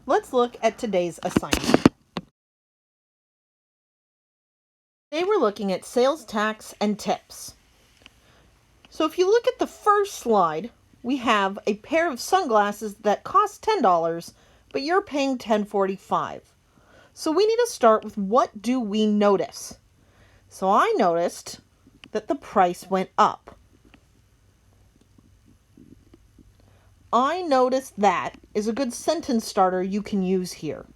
Let's look at today's assignment. Today we're looking at sales tax and tips. So if you look at the first slide, we have a pair of sunglasses that cost $10, but you're paying $10.45. So we need to start with, what do we notice? So I noticed that the price went up. I noticed that is a good sentence starter you can use here.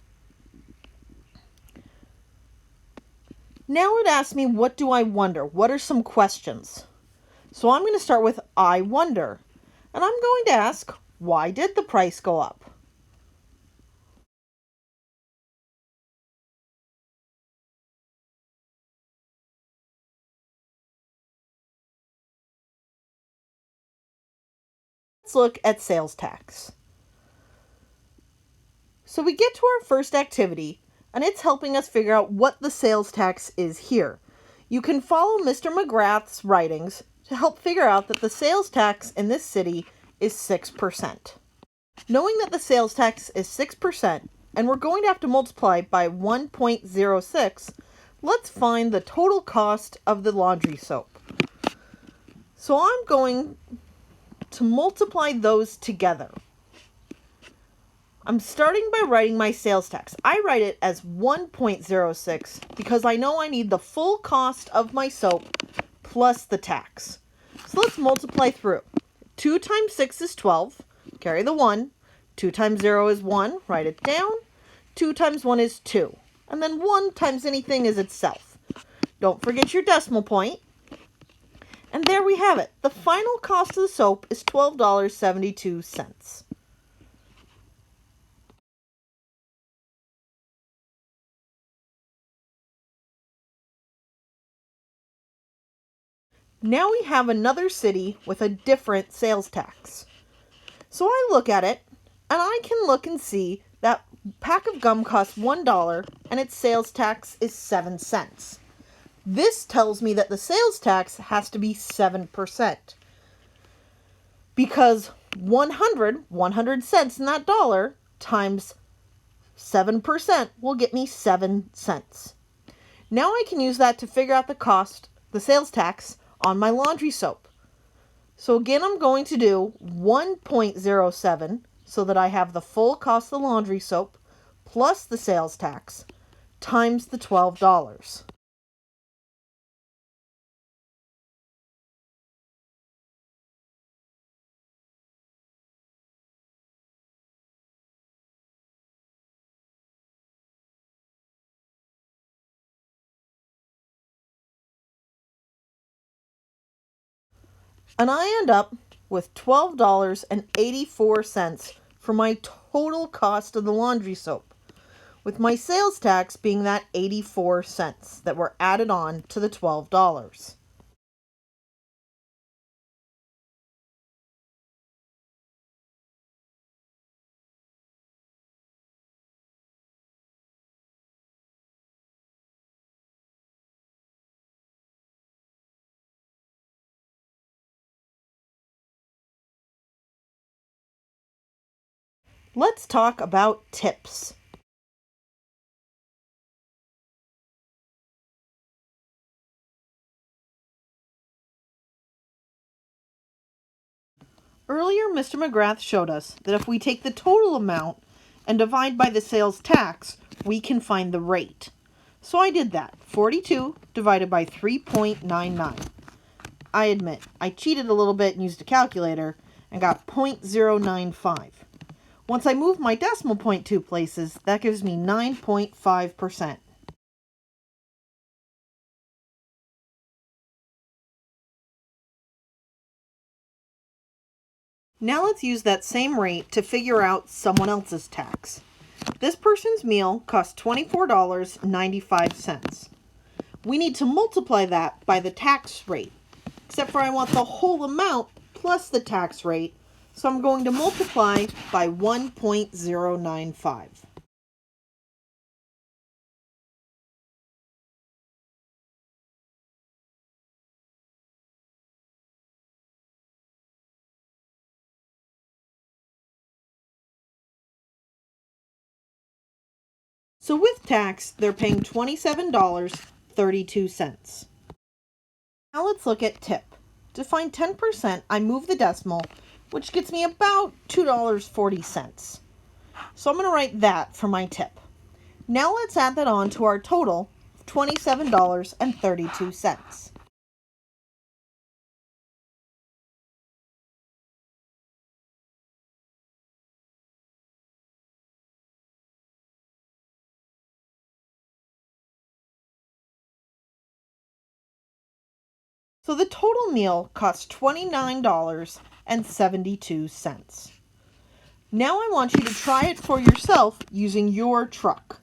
Now it asks me, what do I wonder? What are some questions? So I'm going to start with I wonder. And I'm going to ask, why did the price go up? Let's look at sales tax. So we get to our first activity, and it's helping us figure out what the sales tax is here. You can follow Mr. McGrath's writings to help figure out that the sales tax in this city is 6%. Knowing that the sales tax is 6%, and we're going to have to multiply by 1.06, let's find the total cost of the laundry soap. So I'm going to multiply those together. I'm starting by writing my sales tax. I write it as 1.06 because I know I need the full cost of my soap plus the tax. So let's multiply through. 2 times 6 is 12. Carry the 1. 2 times 0 is 1. Write it down. 2 times 1 is 2. And then 1 times anything is itself. Don't forget your decimal point. And there we have it. The final cost of the soap is $12.72. Now we have another city with a different sales tax. So I look at it, and I can look and see that pack of gum costs $1 and its sales tax is 7 cents. This tells me that the sales tax has to be 7%. Because 100 cents in that dollar times 7% will get me 7 cents. Now I can use that to figure out the sales tax on my laundry soap. So again, I'm going to do 1.07 so that I have the full cost of the laundry soap plus the sales tax times the $12. And I end up with $12.84 for my total cost of the laundry soap, with my sales tax being that 84 cents that were added on to the $12. Let's talk about tips. Earlier, Mr. McGrath showed us that if we take the total amount and divide by the sales tax, we can find the rate. So I did that. 42 divided by 3.99. I admit, I cheated a little bit and used a calculator and got 0.095. Once I move my decimal point 2 places, that gives me 9.5%. Now let's use that same rate to figure out someone else's tax. This person's meal cost $24.95. We need to multiply that by the tax rate, except for I want the whole amount plus the tax rate, so I'm going to multiply by 1.095. So with tax, they're paying $27.32. Now let's look at tip. To find 10%, I move the decimal, which gets me about $2.40. So I'm going to write that for my tip. Now let's add that on to our total of $27.32. So the total meal costs $29.72. Now I want you to try it for yourself using your truck.